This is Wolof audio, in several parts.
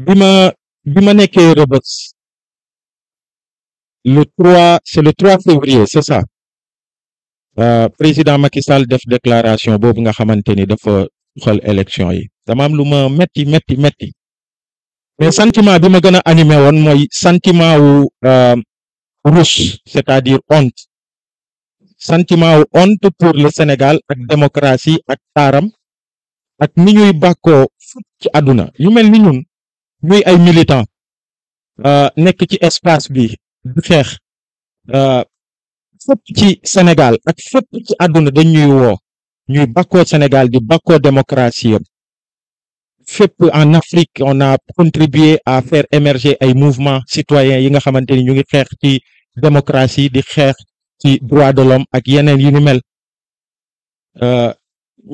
bi ma bi ma nekkee Rebeuss c'est le 3 février c'est ça président Macky Sall def déclaration boobu nga xamante ni dafa xol élection yi dama am lu ma metti mais sentiment bi ma gën a animé woon mooy sentiment wu rus c'est-à-dire honte sentiment wu honte pour le Sénégal ak démocratie ak taaram ak ni ñuy bàkkoo ci àdduna yu mel ni ñun ñuy ay militant nekk ci espace bi di xeex fépp ci Sénégal ak fépp ci àdduna dañ ñuy woo ñuy bàkkoo Sénégal di bàkkoo démocratie yam fépp en Afrique on a contribué à faire émerger ay mouvements citoyens yi nga xamante ni ñu ngi xeex ci démocratie di xeex ci droit de l'homme ak yeneen yu ni mel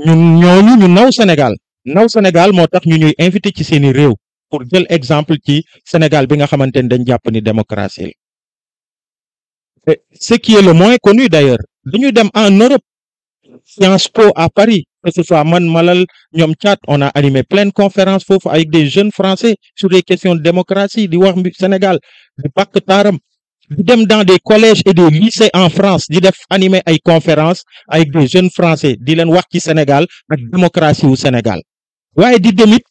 ñun ñooñu ñu naw Sénégal moo tax ñu ñuy invité ci seeni réew pour jël exemple ci Sénégal bi nga xamante ni dañ jàpp ni démocratie la ce qui est le moins connu d'ailleurs dañuy dem en Europe Sciences Po à Paris que ce soit man Malal ñoom Thiat on a animé plein de conférences foofu avec des jeunes français sur les questions de démocratie di wax Sénégal di bàkk taaram di dem dans des collèges et des lycées en France di def animer ay conférences avec des jeunes français di leen wax ci Sénégal ak démocratie wu Sénégal waaye di demit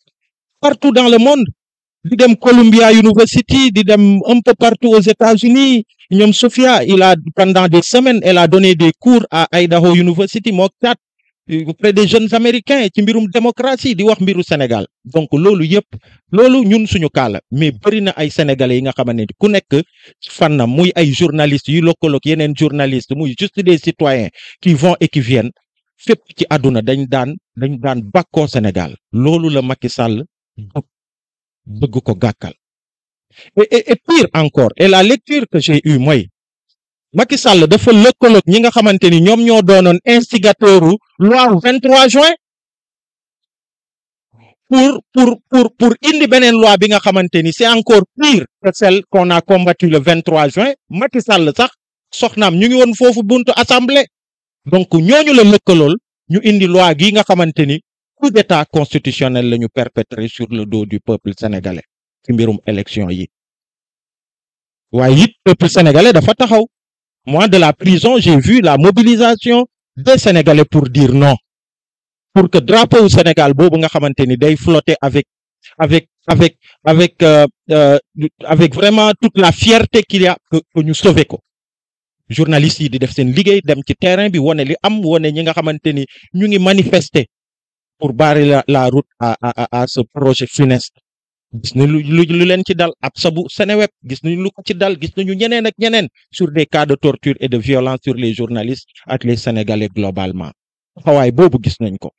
partout dans le monde di dem Columbia University di dem un peu partout aux États-Unis ñoom Sophia pendant des semaines elle a donné des cours à Idaho University moo kat auprès des jeunes américains ci mbirum démocratie di wax mbiru Sénégal donc loolu yëpp loolu ñun suñu kaala mais bëri na ay sénégalais yi nga xamante ni ku nekk ci fànnam muy ay journalistes yu lëkkaloog yeneen journalistes muy juste des citoyens qui vont et qui viennent fépp ci àdduna dañ daan bàkkoo Sénégal loolu la Macky Sall bëgg ko gàkkal et pire encore et la lecture que j'ai eue mooy Macky Sall dafa lëkkaloog ñi nga xamante ni ñoom ñoo doonoon instigateur u loi 23 juin pour indi beneen loi bi nga xamante ni c'est encore pire que celle qu'on a combattu le 23 juin Macky Sall sax soxnaam ñu ngi woon foofu buntu assemblée donc ñooñu la lëkkalool ñu indi loi gi nga xamante ni coup d'état constitutionnel la ñu perpétré sur le dos du peuple sénégalais ci mbirum élection yi waaye it peuple sénégalais dafa taxaw. Moi, de la prison, j'ai vu la mobilisation des Sénégalais pour dire non. Pour que drapeau au Sénégal, bobu nga xamanteni day flotter avec vraiment toute la fierté qu'il y a que ñu sauver ko. Journalistes yi di def seen liggéey dem ci terrain bi wone li am wone ñi nga xamanteni ñu ngi manifester pour barrer la route à ce projet funeste. Gis nañu lu leen ci dal ab sabu Seneweb gis nañu lu ko ci dal gis nañu ñeneen ak ñeneen sur des cas de torture et de violence sur les journalistes ak les Sénégalais globalement xawaay boobu gis nañ ko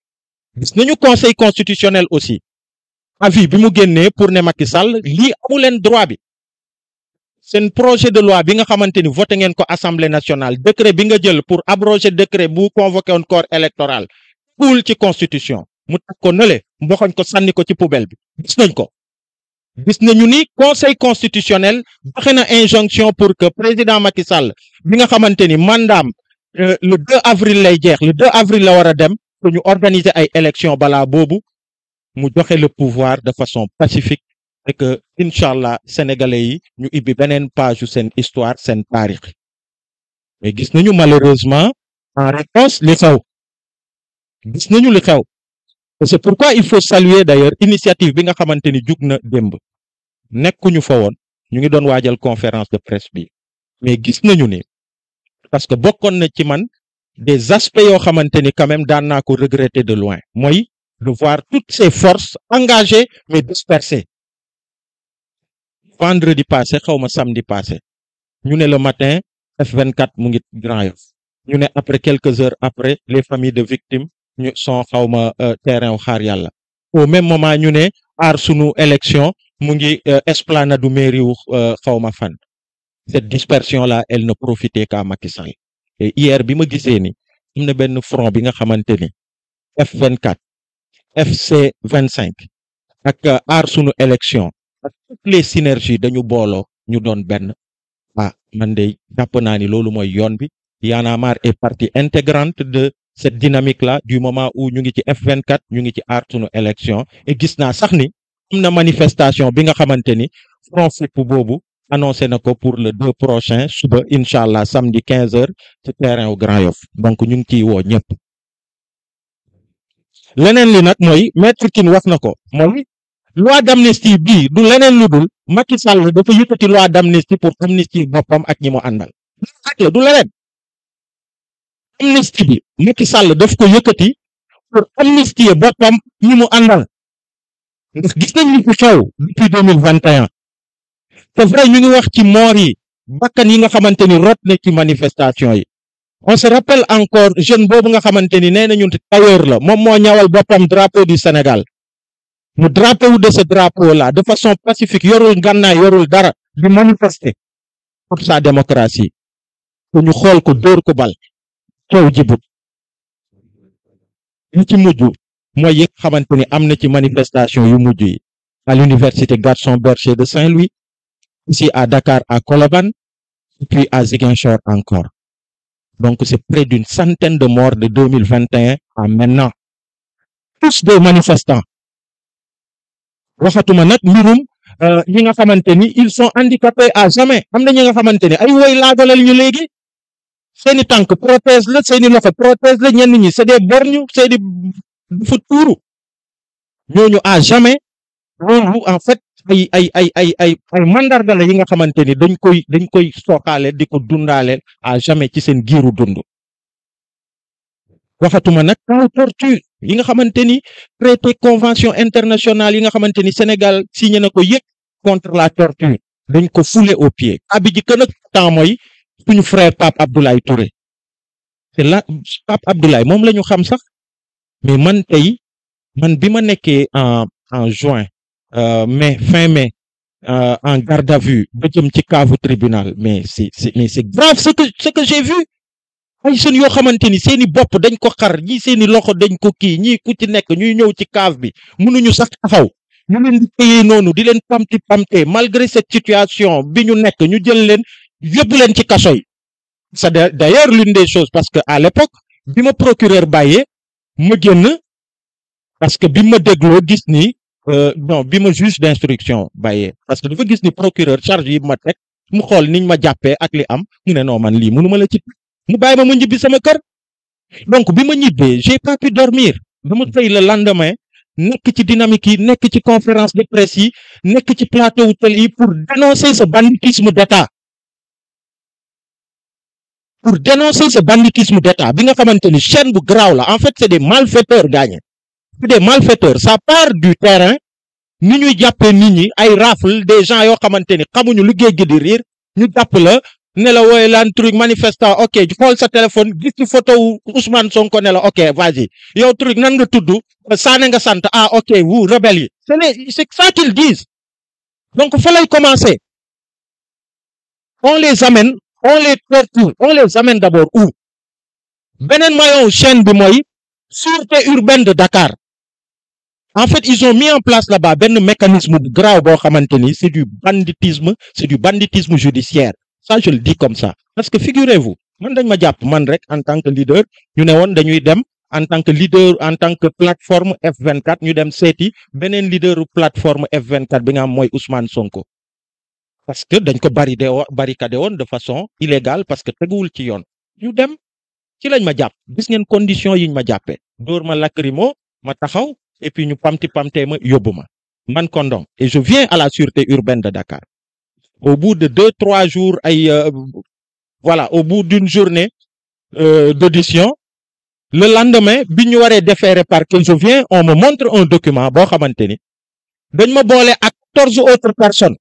gis nañu conseil constitutionnel aussi avis bi mu génnee pour ne Macky Sall lii amu leen droit bi seen projet de loi bi nga xamante ni voté ngeen ko assemblée nationale décret bi nga jël pour abroger décret bu convoqué woon corps électoral poul ci constitution mu teg ko nële mboxoñ ko sànni ko ci poubelle bi gis nañ ko. gis nañu ni conseil constitutionnel joxe na injonction pour que président Macky Sall bi nga xamante ni mandaam le 2 avril lay jeex le 2 avril la war a dem pour ñu organiser ay élections balaa boobu mu joxe le pouvoir de façon pacifique et que incha allah sénégalais yi ñu ibbi beneen page yu seen histoire seen taarix mais gis nañu malheureusement en réponse li xew gis nañu li xew. C'est pourquoi il faut saluer d'ailleurs initiative bi nga xamante ni jug na démb nekkuñu fa woon ñu ngi doon waajal conférence de presse bi mais gis nañu ni parce que bokkoon na ci man des aspects yoo xamante ni quand même daan naa ko regretter de loin mooy de voir toutes ces forces engagées mais dispersées vendredi passé xawma samedi passé ñu ne le matin F24 mu ngi Grand Yoff ñu ne après quelques heures après les familles de victimes ñu son xawma terrain wu xaar yàlla au même moment ñu ne aar sunu élection mu ngi esplanade du mairie wu xawma fan cette dispersion là elle ne profitait qu'à Macky Sall et hier bi ma gisee ni am na benn front bi nga xamante ni F24 FC25 ak aar sunu élection ak toutes les synergies dañu booloo ñu doon benn man de jàpp naa ni loolu mooy yoon bi Y'en a marre est partie intégrante de cette dynamique là du moment où ñu ngi ci F24 ñu ngi ci aar sunu élection et gis naa sax ni am na manifestation bi nga xamante ni front fipp boobu annoncé na ko pour le 2 prochain suba incha allah samedi 15h ci terrain wu Grand Yoff donc ñu ngi ciy woo ñëpp. leneen li nag mooy maître Tine wax na ko mooy loi d'amnistie bii du leneen lu dul Macky Sall dafa yëkkati loi d'amnistie pour amnistie boppam ak ñi mu àndal ak la du leneen amnistie bi Macky Sall daf ko yëkkati pour amnistier boppam ñi mu àndal ndax gis nañ li fi xew depuis 2021 c'est vrai ñu ngi wax ci moor yi bakkan yi nga xamante ni rot na ci manifestation yi on se rappelle encore jeune boobu nga xamante ni nee nañu tailleur la moom moo ñawal boppam drapeau du Sénégal mu drapeau de ce drapeau là de façon pacifique yorul ngànnaay yorul dara di manifester pour sa démocratie te ñu xool ko dóor ko bal coow jibut li ci mujj mooy yi nga xamante ni am na ci manifestation yu mujj yi à l'université Gaston Berger de Saint-Louis ici à Dakar à Colobane et puis à Ziguinchor encore donc c'est près d'une centaine de morts de 2021 à maintenant tous des manifestants waxatuma nag mbirum ñi nga xamante ni ils sont handicapés à jamais am na ñi nga xamante ni ay woy laagalal ñu léegi seeni tànk prothèse la seeni loxo prothèse la ñenn ñi c'est des borgnes seeni dafa tuuru ñooñu à jamais loolu en fait ay mandarga la yi nga xamante ni dañ koy sooxaale di ko dundaale à jamais ci seen giiru dund waxatuma nag kaw torture yi nga xamante ni traité convention internationale yi nga xamante ni Sénégal signé na ko yëpp contre la torture dañ ko foulé au pied abi ji gën a temps mooy suñu frère Pape Abdoulaye Touré c'est là Pape Abdoulaye moom la ñu xam sax mais man tey man bi ma nekkee en juin fin mai en garde à vue ba jëm ci caavu tribunal mais c'est grave ce que j'ai vu ay jeunes yoo xamante ni seeni bopp dañ ko xar ñii seeni loxo dañ ko kii ñii ku ci nekk ñuy ñëw ci cave bi mënuñu sax taxaw ñu leen di téye noonu di leen pamte malgré cette situation bi ñu nekk ñu jël leen yóbbu leen ci kaso yi c'est d'ailleurs l'une des choses parce que à l'époque bi ma procureur bàyyee ma génn parce que bi ma dégloo gis ni non bi ma juge d'instruction bàyyee parce que dafa gis ni procureur charge yi ma teg mu xool niñ ma jàppee ak li am mu ne non man lii mënuma la ci mu bàyyi ma ñibbi sama kër donc bi ma ñibbee j'ai pas pu dormir dama xëy le lendemain nekk ci dynamique yi nekk ci conférence de presse yi nekk ci plateau tel yi pour dénoncer ce banditisme d'État bi nga xamante ni chaîne bu garaaw la en fait c'est des malfaiteurs gaañe c'est des malfaiteurs ça part du terrain ni ñuy jàppee nit ñi ay rafle des gens yoo xamante ni xamuñu lu géej gi di riir ñu jàpp la ne la wooye laan truc manifestant ok xool sa téléphone gis ci photo wu Ousmane Sonko ne la ok vas-y yow truc nan nga tudd Sané nga sant ok vous rebelles yi c'est ça qu'ils disent donc fa lay commencer on les amène on les torture on les amène d'abord où beneen maillon chaîne bi mooy sûreté urbaine de Dakar en fait ils ont mis en place là-bas benn mécanisme bu grave boo xamante ni c'est du banditisme judiciaire ça je le dis comme ça parce que figurez-vous man dañ ma jàpp man rek en tant que leader ñu ne woon dañuy dem en tant que leader en tant que plateforme F24 ñu dem seeti beneen leaderu plateforme F24 bi nga am mooy Ousmane Sonko parce que dañ ko barricadé woon de façon illégale parce que teguwul ci yoon ñu dem ci lañ ma jàpp gis ngeen condition yiñ ma jàppee dóor ma lacrymo ma taxaw et puis ñu pamtee ma yóbbu ma man Kondong et je viens à la sûreté urbaine de Dakar au bout de 2-3 jours au bout d'une journée d'audition le lendemain bi ñu waree déférer parquet je viens on me montre un document boo xamante ni dañ ma boole ak 14 autres personnes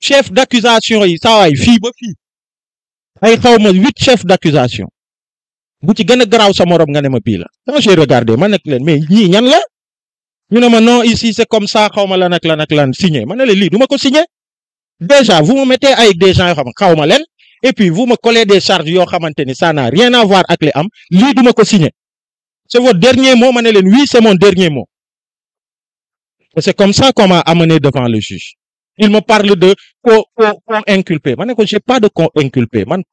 chef d'accusation yi saa waay fii ba fii ay xawma 8 chefs d'accusation bu ci gën a garaaw sa morom nga ne ma bii la quand j'ai regardé ma nekk leen mais ñii ñan la ñu ne ma non ici c'est comme ça xawma lan ak lan signé ma ne leen lii du ma ko signé déjà vous me mettez avec des gens yoo xam xawma leen et puis vous me collez des charges yoo xamante ni ça n'a rien à voir ak li am lii du ma ko signé c'est votre dernier mot ma ne leen oui c'est mon dernier mot et c'est comme ça qu'on m'a amené devant le juge il me parle de co-inculpé ma ne ko j'ai pas de co-inculpé man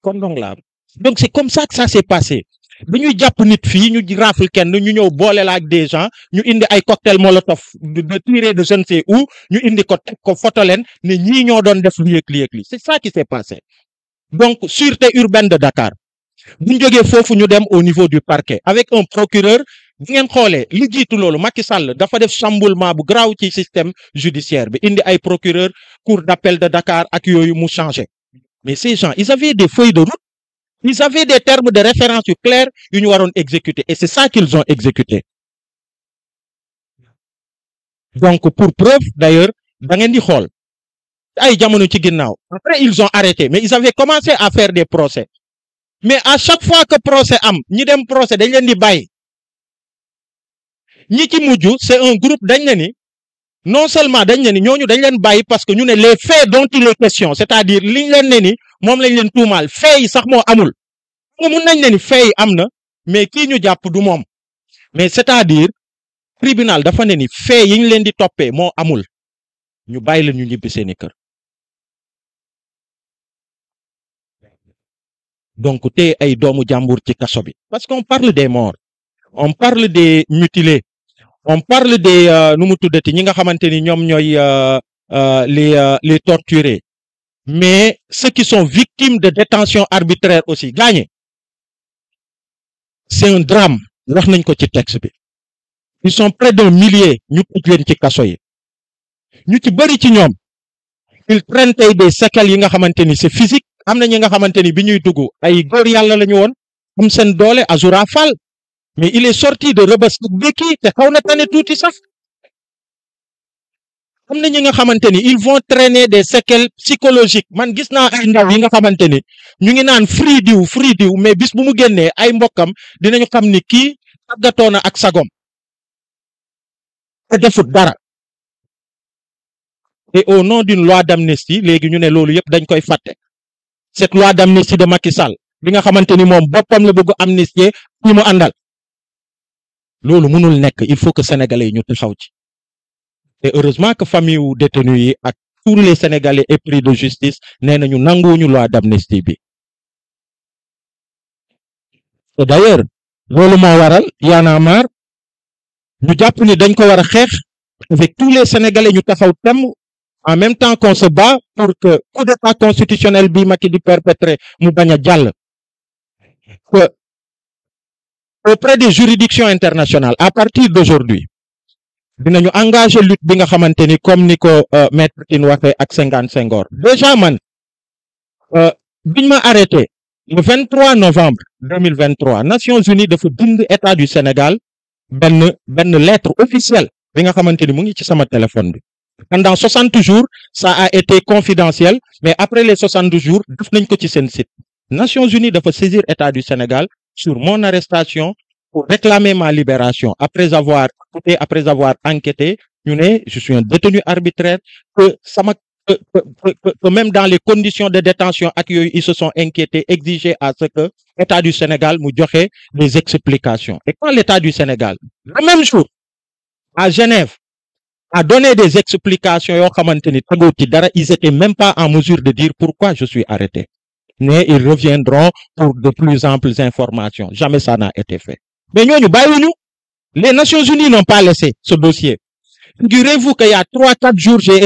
Kondong la donc c'est comme ça que ça s'est passé dañuy jàpp nit fii ñu rafle kenn ñu ñëw boole la ak des gens ñu indi ay cocktail molotov de tirer de je ne sais où ñu indi ko teg ko photo leen ne ñii ñoo doon def lii ak lii ak lii c'est ça qui s'est passé donc sûreté urbaine de Dakar bu ñu jógee foofu ñu dem au niveau du parquet avec un procureur bu ngeen xoolee li jiitu loolu Macky Sall dafa def chamboulement bu garaaw ci système judiciaire bi indi ay procureur cour d'appel de Dakar ak yooyu mu changé mais ces gens ils avaient des feuilles de route ils avaient des termes de référence yu clairs yu ñu waroon exécuter et c'est ça qu'ils ont exécuté donc pour preuve d'ailleurs da ngeen di xool ay jamono ci ginnaaw après ils ont arrêté mais ils avaient commencé à faire des procès mais à chaque fois que procès am ñi dem procès dañ leen di bàyyi ñi ci mujj c'est un groupe dañ ne ni non seulement dañ ne ni ñooñu dañ leen bàyyi parce que ñu ne les faits dont il est question c'est-à-dire liñ leen ne ni moom lañ leen tuumaal faits yi sax moo amul nga mun nañ ne ni faits yi am na mais kii ñu jàpp du moom mais c'est-à-dire tribunal dafa ne ni faits yi ñu leen di toppee moo amul ñu bàyyi leen ñu ñibbi seeni kër donc te ay doomu jàmbur ci kaso bi parce qu'on parle des morts on parle des mutilés on parle des nu mu tuddati ñi nga xamante ni ñoom ñooy les torturés mais ceux qui sont victimes de détention arbitraire aussi gaañe c'est un drame wax nañ ko ci texte bi ils sont près d'un millier ñu tëj leen ci kaso yi ñu ci bëri ci ñoom ils prennent tey des séquelles yi nga xamante ni c'est physique am na ñi nga xamante ni bi ñuy dugg ay góor yàlla la ñu woon am seen doole Azoura Fall mais il est sorti de Rebeuss ak békki te xaw na tane tuuti sax am na ñi nga xamante ni ils vont traîner des séquelles psychologiques man gis naa ay ndaw yi nga xamante ni ñu ngi naan free diw mais bis bu mu génnee ay mbokkam dinañu xam ni kii tàggatoo na ak sagom te defut dara et au nom d'une loi d'amnistie léegi ñu ne loolu yëpp dañ koy fàtte cette loi d'amnistie de Macky Sall bi nga xamante ni moom boppam la bëgg amnistier ñi mu àndal loolu mënul nekk il faut que sénégalais yi ñu taxaw ci et heureusement que famille wu détenu yi ak tous les sénégalais épris de justice nee nañu nanguwuñu loi d'amnistie bi et d'ailleurs loolu moo waral Y'en a marre ñu jàpp ni dañ ko war a xeex avec tous les sénégalais ñu taxaw temm en même temps qu'on se bat pour que coup d'état constitutionnel bi Macky di perpétrer mu bañ a jàll que auprès des juridictions internationales à partir d'aujourd'hui dinañu engager lutte bi nga xamante ni comme ni ko maître Tine waxee ak Senghane Senghor déjà man biñ ma arrêté le 23 novembre 2023 Nations Unies dafa bind état du Sénégal benn lettre officielle bi nga xamante ni mu ngi ci sama téléphone bi pendant 60 jours ça a été confidentiel mais après les 60 jours def nañ ko ci seen site Nations Unies dafa saisir état du Sénégal sur mon arrestation pour réclamer ma libération après avoir enquêté ñu ne je suis un détenu arbitraire que même dans les conditions de détention ak yooyu ils se sont inquiétés exiger à ce que état du Sénégal mu joxe des explications et quand l'état du Sénégal le même jour à Genève a donné des explications yoo xamante ni tegoo ci dara ils étaient même pas en mesure de dire pourquoi je suis arrêté mais ils reviendront pour de plus amples informations jamais ça n'a été fait mais ñooñu bàyyiwuñu les Nations Unies n'ont pas laissé ce dossier figurez-vous qu'il y a 3-4 jours j'ai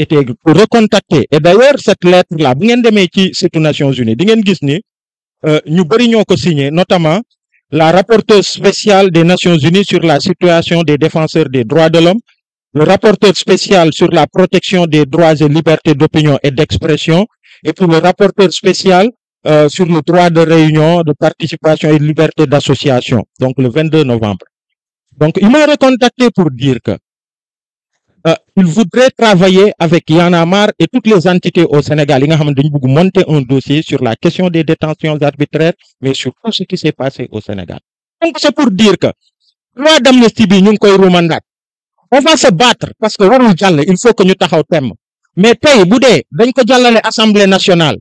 été recontacté et d'ailleurs cette lettre là bu ngeen demee ci site Nations Unies di ngeen gis ni ñu bëri ñoo ko signé notamment la rapporteure spéciale des Nations Unies sur la situation des défenseurs des droits de l'homme, le rapporteur spécial sur la protection des droits et libertés d'opinion et d'expression, et puis le rapporteur spécial sur le droit de réunion, de participation et de liberté d'association, donc le 22 novembre. Donc, ils m'ont recontacté pour dire que ils voudraient travailler avec Y'en a marre et toutes les entités au Sénégal. Ils ont monter un dossier sur la question des détentions arbitraires, mais sur tout ce qui s'est passé au Sénégal. Donc, c'est pour dire que loi d'amnistie, on va se battre parce que il faut que nous taxaw tem. Mais tey bu dee dañ ko jàllale Assemblée nationale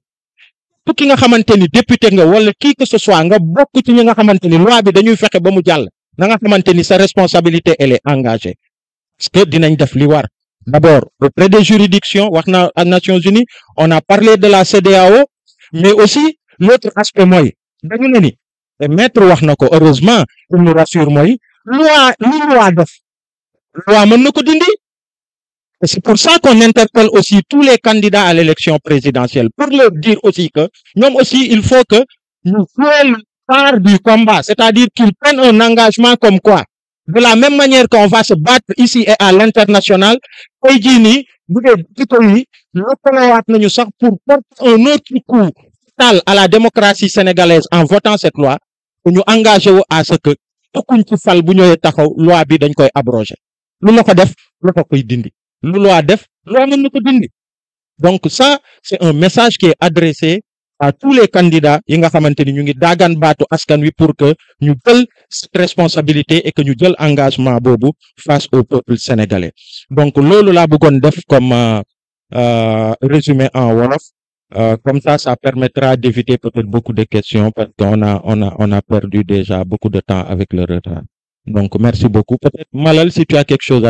tout ki nga xamante ni député nga wala qui que ce soit nga bokk ci ñi nga xamante ni loi bi dañuy fexe ba mu jàll na nga xamante ni sa responsabilité elle est engagée. Parce que dinañ def li war d'abord auprès des juridictions wax na à Nations Unies on a parlé de la CEDEAO mais aussi l'autre aspect mooy dañu ne ni te maître wax na ko heureusement il nous rassure mooy loi def loi mën na ko dindi. Et c'est pour ça qu'on interpelle aussi tous les candidats à l'élection présidentielle pour leur dire aussi que ñoom aussi il faut que ñu jouer le part du combat, c'est-à-dire qu'ils prennent un engagement comme quoi de la même manière qu'on va se battre ici et à l'international tey jii nii bu dee jikko yi lëkkalewaat nañu sax pour porter un autre coup fatal à la démocratie sénégalaise en votant cette loi ñu engagé wu à ce que tokkuñ ci fal bu ñëwee taxaw loi bi dañ koy abroger lu la ko def lu ko koy dindi lu loi def loi mën na ko dindi. Donc ça c'est un message qui est adressé à tous les candidats yi nga xamante ni ñu ngi daagaan baatu askan wi pour que ñu jël cette responsabilité et que ñu jël engagement boobu face au peuple sénégalais. Donc loolu laa bëggoon def comme résumé en wolof. Comme ça permettra d'éviter peut-être beaucoup de questions parce qu'on a perdu déjà beaucoup de temps avec le retard. Donc merci beaucoup. Peut-être Malal, si tu as quelque chose à